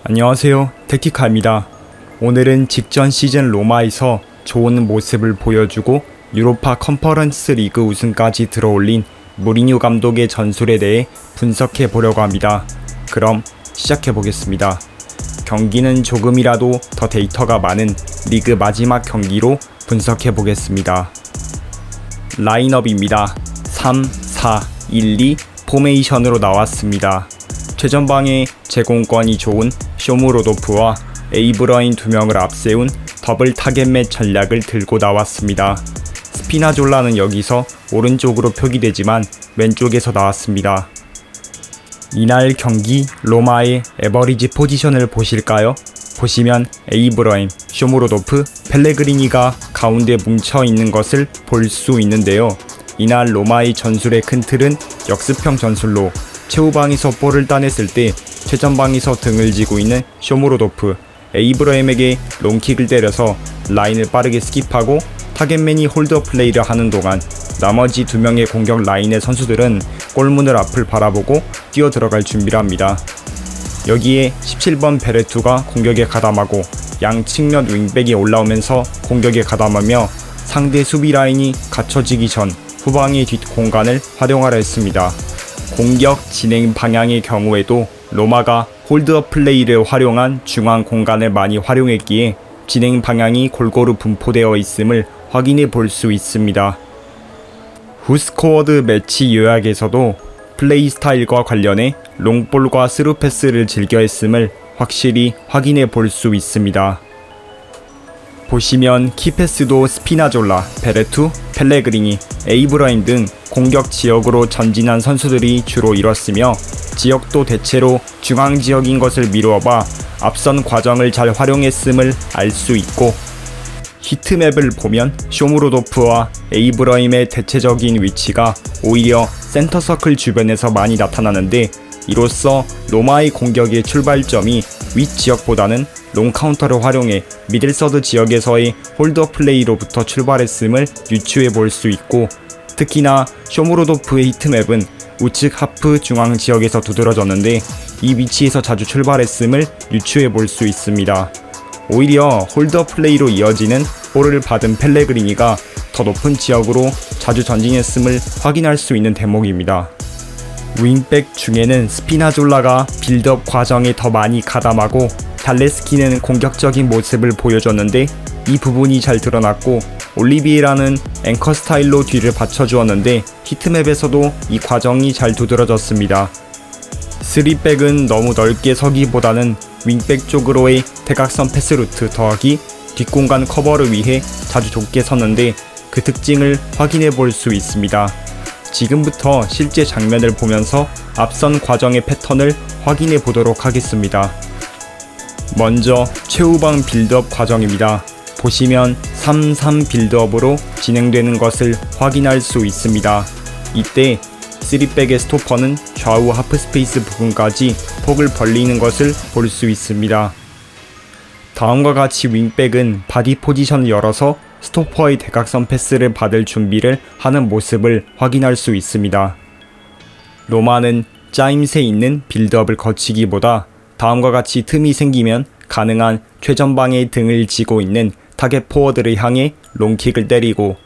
안녕하세요, 택티카입니다. 오늘은 직전 시즌 로마에서 좋은 모습을 보여주고 유로파 컨퍼런스 리그 우승까지 들어올린 무리뉴 감독의 전술에 대해 분석해 보려고 합니다. 그럼 시작해 보겠습니다. 경기는 조금이라도 더 데이터가 많은 리그 마지막 경기로 분석해 보겠습니다. 라인업입니다. 3-4-1-2 포메이션으로 나왔습니다. 최전방에 제공권이 좋은 쇼무로도프와 에이브러인 2명을 앞세운 더블 타겟맷 전략을 들고 나왔습니다. 스피나졸라는 여기서 오른쪽으로 표기되지만 왼쪽에서 나왔습니다. 이날 경기 로마의 에버리지 포지션을 보실까요? 보시면 에이브러임, 쇼무로도프, 펠레그리니가 가운데 뭉쳐있는 것을 볼 수 있는데요. 이날 로마의 전술의 큰 틀은 역습형 전술로 최후방에서 볼을 따냈을 때 최전방에서 등을 지고 있는 쇼무로도프, 에이브러임에게 롱킥을 때려서 라인을 빠르게 스킵하고 타겟맨이 홀드업 플레이를 하는 동안 나머지 2명의 공격 라인의 선수들은 골문을 앞을 바라보고 뛰어 들어갈 준비를 합니다. 여기에 17번 베레투가 공격에 가담하고 양 측면 윙백이 올라오면서 공격에 가담하며 상대 수비 라인이 갖춰지기 전 후방의 뒷 공간을 활용하려 했습니다. 공격 진행 방향의 경우에도 로마가 홀드업 플레이를 활용한 중앙 공간을 많이 활용했기에 진행 방향이 골고루 분포되어 있음을 확인해 볼 수 있습니다. 후스코어드 매치 요약에서도 플레이 스타일과 관련해 롱볼과 스루패스를 즐겨 했음을 확실히 확인해 볼 수 있습니다. 보시면 키패스도 스피나졸라, 베레투, 펠레그리니, 에이브러임 등 공격 지역으로 전진한 선수들이 주로 이뤘으며 지역도 대체로 중앙 지역인 것을 미루어봐 앞선 과정을 잘 활용했음을 알 수 있고, 히트맵을 보면 쇼무로도프와 에이브러임의 대체적인 위치가 오히려 센터서클 주변에서 많이 나타나는데, 이로써 로마의 공격의 출발점이 윗 지역보다는 롱 카운터를 활용해 미들서드 지역에서의 홀드업 플레이로부터 출발했음을 유추해 볼 수 있고, 특히나 쇼무로도프의 히트맵은 우측 하프 중앙 지역에서 두드러졌는데 이 위치에서 자주 출발했음을 유추해 볼 수 있습니다. 오히려 홀드업 플레이로 이어지는 볼을 받은 펠레그리니가 더 높은 지역으로 자주 전진했음을 확인할 수 있는 대목입니다. 윙백 중에는 스피나졸라가 빌드업 과정에 더 많이 가담하고 달레스키는 공격적인 모습을 보여줬는데 이 부분이 잘 드러났고, 올리비에라는 앵커 스타일로 뒤를 받쳐주었는데 히트맵에서도 이 과정이 잘 두드러졌습니다. 3백은 너무 넓게 서기보다는 윙백 쪽으로의 대각선 패스 루트 더하기 뒷공간 커버를 위해 자주 좁게 섰는데 그 특징을 확인해 볼 수 있습니다. 지금부터 실제 장면을 보면서 앞선 과정의 패턴을 확인해 보도록 하겠습니다. 먼저 최후방 빌드업 과정입니다. 보시면 3-3 빌드업으로 진행되는 것을 확인할 수 있습니다. 이때 3백의 스토퍼는 좌우 하프스페이스 부분까지 폭을 벌리는 것을 볼 수 있습니다. 다음과 같이 윙백은 바디 포지션을 열어서 스토퍼의 대각선 패스를 받을 준비를 하는 모습을 확인할 수 있습니다. 로마는 짜임새 있는 빌드업을 거치기보다 다음과 같이 틈이 생기면 가능한 최전방의 등을 지고 있는 타겟 포워드를 향해 롱킥을 때리고,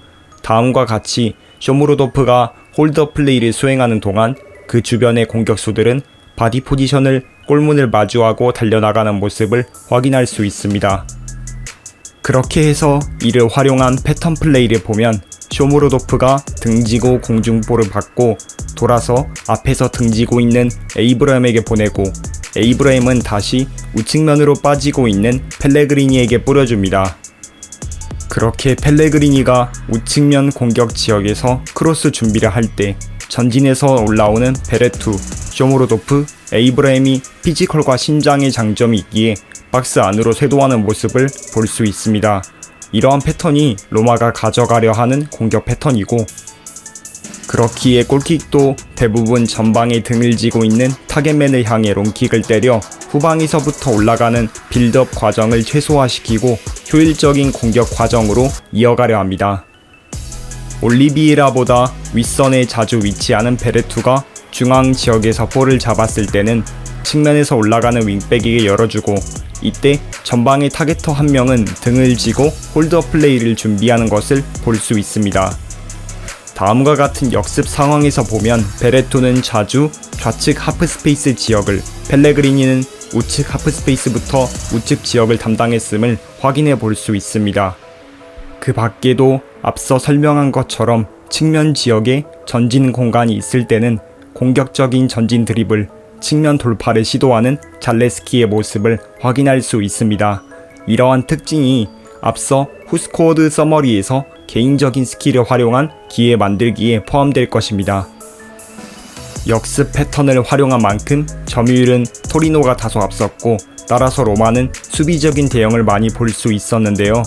다음과 같이 쇼무로도프가 홀드업 플레이를 수행하는 동안 그 주변의 공격수들은 바디 포지션을 골문을 마주하고 달려나가는 모습을 확인할 수 있습니다. 그렇게 해서 이를 활용한 패턴 플레이를 보면 쇼무로도프가 등지고 공중볼을 받고 돌아서 앞에서 등지고 있는 에이브러임에게 보내고, 에이브러임은 다시 우측면으로 빠지고 있는 펠레그리니에게 뿌려줍니다. 그렇게 펠레그리니가 우측면 공격 지역에서 크로스 준비를 할 때 전진해서 올라오는 베레투, 쇼무로도프, 에이브러임이 피지컬과 신장의 장점이 있기에 박스 안으로 쇄도하는 모습을 볼 수 있습니다. 이러한 패턴이 로마가 가져가려 하는 공격 패턴이고, 그렇기에 골킥도 대부분 전방에 등을 지고 있는 타겟맨을 향해 롱킥을 때려 후방에서부터 올라가는 빌드업 과정을 최소화시키고 효율적인 공격 과정으로 이어가려 합니다. 올리비에라보다 윗선에 자주 위치하는 베레투가 중앙 지역에서 볼을 잡았을 때는 측면에서 올라가는 윙백에게 열어주고, 이때 전방의 타겟터 한 명은 등을 지고 홀드업 플레이를 준비하는 것을 볼 수 있습니다. 다음과 같은 역습 상황에서 보면 베레토는 자주 좌측 하프스페이스 지역을, 펠레그리니는 우측 하프스페이스부터 우측 지역을 담당했음을 확인해 볼 수 있습니다. 그 밖에도 앞서 설명한 것처럼 측면 지역에 전진 공간이 있을 때는 공격적인 전진 드리블, 측면 돌파를 시도하는 잘레스키의 모습을 확인할 수 있습니다. 이러한 특징이 앞서 후스코어드 서머리에서 개인적인 스킬을 활용한 기회 만들기에 포함될 것입니다. 역습 패턴을 활용한 만큼 점유율은 토리노가 다소 앞섰고, 따라서 로마는 수비적인 대응을 많이 볼 수 있었는데요.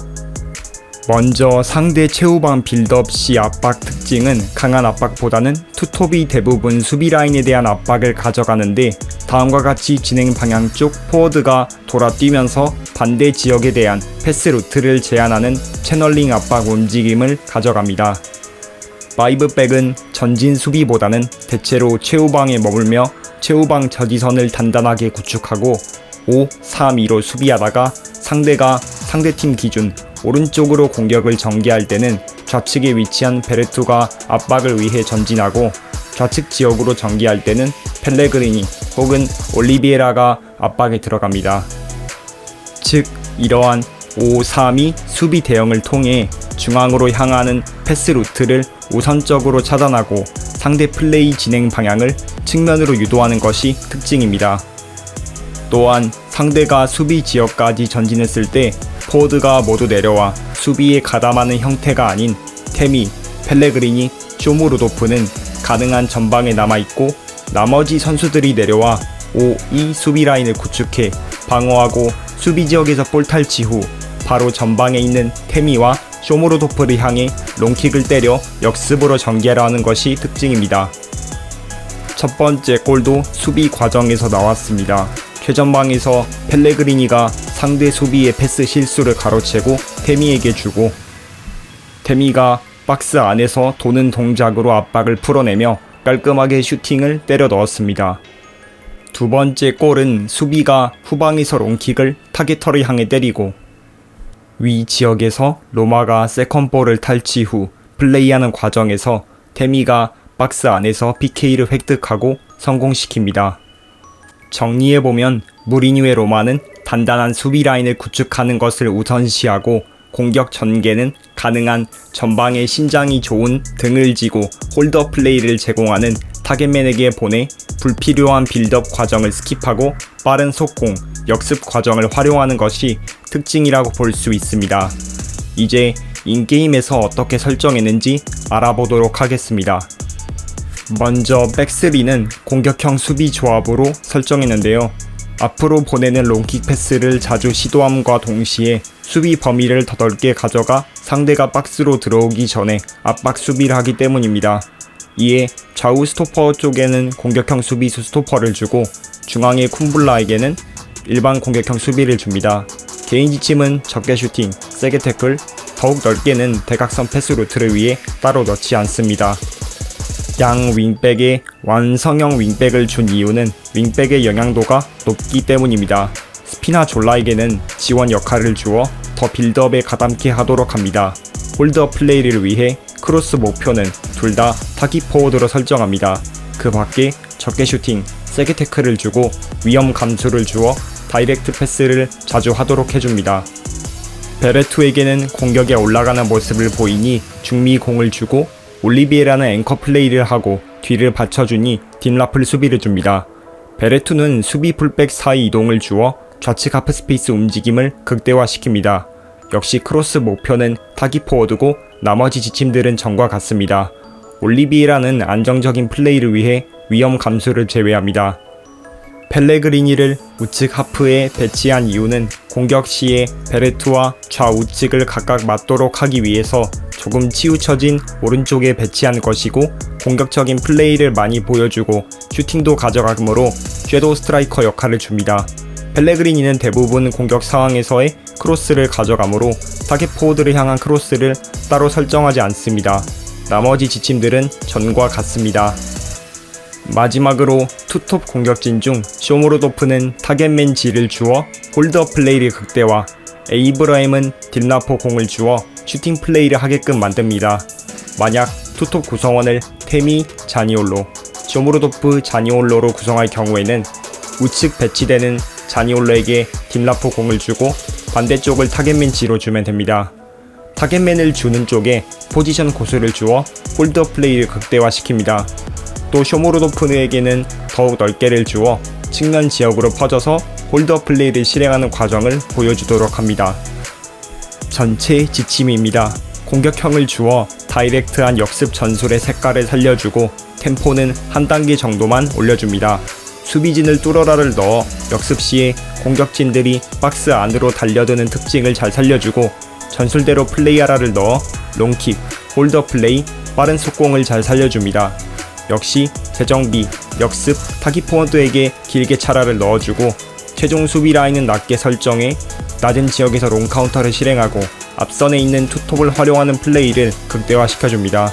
먼저 상대 최후방 빌드업 시 압박 특징은 강한 압박보다는 투톱이 대부분 수비 라인에 대한 압박을 가져가는데, 다음과 같이 진행 방향 쪽 포워드가 돌아뛰면서 반대 지역에 대한 패스 루트를 제한하는 채널링 압박 움직임을 가져갑니다. 5백은 전진 수비보다는 대체로 최후방에 머물며 최후방 저지선을 단단하게 구축하고 5-3-2로 수비하다가 상대가 상대팀 기준 오른쪽으로 공격을 전개할 때는 좌측에 위치한 베레투가 압박을 위해 전진하고, 좌측 지역으로 전개할 때는 펠레그리니 혹은 올리비에라가 압박에 들어갑니다. 즉, 이러한 5-3-2 수비 대응을 통해 중앙으로 향하는 패스 루트를 우선적으로 차단하고 상대 플레이 진행 방향을 측면으로 유도하는 것이 특징입니다. 또한 상대가 수비 지역까지 전진했을 때 포워드가 모두 내려와 수비에 가담하는 형태가 아닌 테미, 펠레그리니, 쇼무로도프는 가능한 전방에 남아있고, 나머지 선수들이 내려와 5-2 수비 라인을 구축해 방어하고 수비 지역에서 볼 탈취 후 바로 전방에 있는 테미와 쇼무로도프를 향해 롱킥을 때려 역습으로 전개하려 하는 것이 특징입니다. 첫 번째 골도 수비 과정에서 나왔습니다. 최전방에서 펠레그리니가 상대 수비의 패스 실수를 가로채고 테미에게 주고, 테미가 박스 안에서 도는 동작으로 압박을 풀어내며 깔끔하게 슈팅을 때려 넣었습니다. 두 번째 골은 수비가 후방에서 롱킥을 타겟터를 향해 때리고, 위 지역에서 로마가 세컨볼을 탈취 후 플레이하는 과정에서 테미가 박스 안에서 PK를 획득하고 성공시킵니다. 정리해보면 무리뉴의 로마는 단단한 수비 라인을 구축하는 것을 우선시하고, 공격 전개는 가능한 전방에 신장이 좋은 등을 지고 홀더 플레이를 제공하는 타겟맨에게 보내 불필요한 빌드업 과정을 스킵하고 빠른 속공, 역습 과정을 활용하는 것이 특징이라고 볼 수 있습니다. 이제 인게임에서 어떻게 설정했는지 알아보도록 하겠습니다. 먼저 백스리는 공격형 수비 조합으로 설정했는데요. 앞으로 보내는 롱킥 패스를 자주 시도함과 동시에 수비 범위를 더 넓게 가져가 상대가 박스로 들어오기 전에 압박 수비를 하기 때문입니다. 이에 좌우 스토퍼 쪽에는 공격형 수비수 스토퍼를 주고, 중앙의 쿰블라에게는 일반 공격형 수비를 줍니다. 개인 지침은 적게 슈팅, 세게 태클, 더욱 넓게는 대각선 패스 루트를 위해 따로 넣지 않습니다. 양 윙백에 완성형 윙백을 준 이유는 윙백의 영향도가 높기 때문입니다. 스피나졸라에게는 지원 역할을 주어 더 빌드업에 가담케 하도록 합니다. 홀드업 플레이를 위해 크로스 목표는 둘 다 타깃 포워드로 설정합니다. 그 밖에 적게 슈팅, 세게 태클을 주고 위험 감수를 주어 다이렉트 패스를 자주 하도록 해줍니다. 베레투에게는 공격에 올라가는 모습을 보이니 중미 공을 주고, 올리비에라는 앵커 플레이를 하고 뒤를 받쳐주니 딥라플 수비를 줍니다. 베레투는 수비 풀백 사이 이동을 주어 좌측 하프스페이스 움직임을 극대화시킵니다. 역시 크로스 목표는 타깃 포워드고 나머지 지침들은 전과 같습니다. 올리비에라는 안정적인 플레이를 위해 위험 감수를 제외합니다. 펠레그리니를 우측 하프에 배치한 이유는 공격 시에 베레투와 좌우측을 각각 맞도록 하기 위해서 조금 치우쳐진 오른쪽에 배치한 것이고, 공격적인 플레이를 많이 보여주고 슈팅도 가져가므로 섀도우 스트라이커 역할을 줍니다. 펠레그리니는 대부분 공격 상황에서의 크로스를 가져가므로 타겟 포워드를 향한 크로스를 따로 설정하지 않습니다. 나머지 지침들은 전과 같습니다. 마지막으로 투톱 공격진 중 쇼무로도프는 타겟맨 G를 주어 홀드업 플레이를 극대화, 에이브라임은 딜라포 공을 주어 슈팅 플레이를 하게끔 만듭니다. 만약 투톱 구성원을 테미, 자니올로, 쇼무로도프, 자니올로로 구성할 경우에는 우측 배치되는 자니올로에게 딜라포 공을 주고 반대쪽을 타겟맨 G로 주면 됩니다. 타겟맨을 주는 쪽에 포지션 고수를 주어 홀드업 플레이를 극대화시킵니다. 또 쇼무로도프에게는 더욱 넓게를 주어 측면 지역으로 퍼져서 홀드업 플레이를 실행하는 과정을 보여주도록 합니다. 전체 지침입니다. 공격형을 주어 다이렉트한 역습 전술의 색깔을 살려주고 템포는 한 단계 정도만 올려줍니다. 수비진을 뚫어라를 넣어 역습 시에 공격진들이 박스 안으로 달려드는 특징을 잘 살려주고 전술대로 플레이하라를 넣어 롱킥, 홀드업 플레이, 빠른 속공을 잘 살려줍니다. 역시 재정비, 역습, 타깃 포워드에게 길게 차라를 넣어주고 최종 수비 라인은 낮게 설정해 낮은 지역에서 롱 카운터를 실행하고 앞선에 있는 투톱을 활용하는 플레이를 극대화시켜줍니다.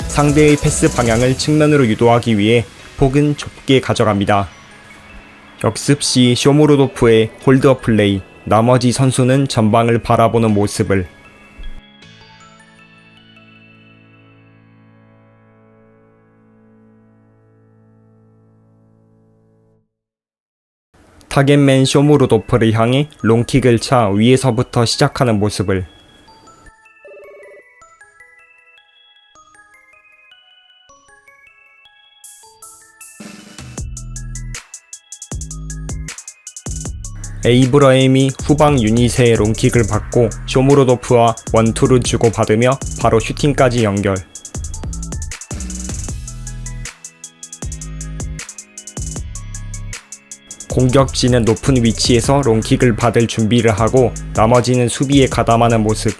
상대의 패스 방향을 측면으로 유도하기 위해 폭은 좁게 가져갑니다. 역습 시 쇼무로도프의 홀드업 플레이, 나머지 선수는 전방을 바라보는 모습을. 타겟맨 쇼무로도프를 향해 롱킥을 차 위에서부터 시작하는 모습을. 에이브라임이 후방 유닛의 롱킥을 받고 쇼무로도프와 원투를 주고받으며 바로 슈팅까지 연결. 공격진은 높은 위치에서 롱킥을 받을 준비를 하고 나머지는 수비에 가담하는 모습.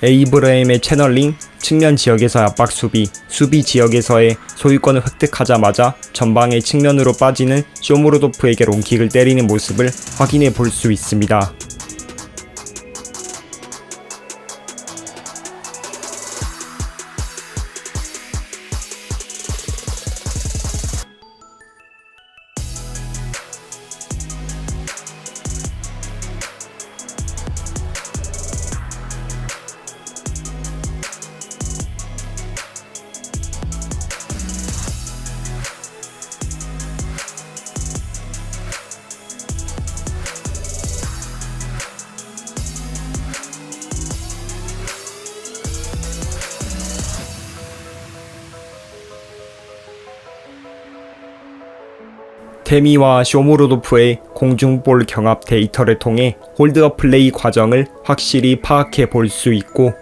에이브라임의 채널링, 측면 지역에서 압박 수비, 수비 지역에서의 소유권을 획득하자마자 전방의 측면으로 빠지는 쇼무로도프에게 롱킥을 때리는 모습을 확인해 볼 수 있습니다. 테미와 쇼무로도프의 공중볼 경합 데이터를 통해 홀드업 플레이 과정을 확실히 파악해 볼 수 있고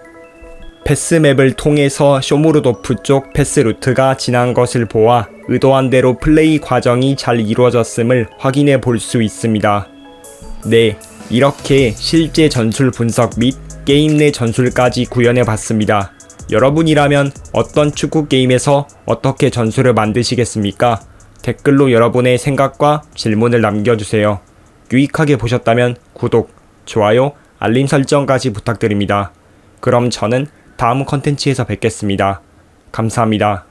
패스맵을 통해서 쇼무로도프 쪽 패스 루트가 지난 것을 보아 의도한 대로 플레이 과정이 잘 이루어졌음을 확인해 볼 수 있습니다. 네, 이렇게 실제 전술 분석 및 게임 내 전술까지 구현해 봤습니다. 여러분이라면 어떤 축구 게임에서 어떻게 전술을 만드시겠습니까? 댓글로 여러분의 생각과 질문을 남겨주세요. 유익하게 보셨다면 구독, 좋아요, 알림 설정까지 부탁드립니다. 그럼 저는 다음 컨텐츠에서 뵙겠습니다. 감사합니다.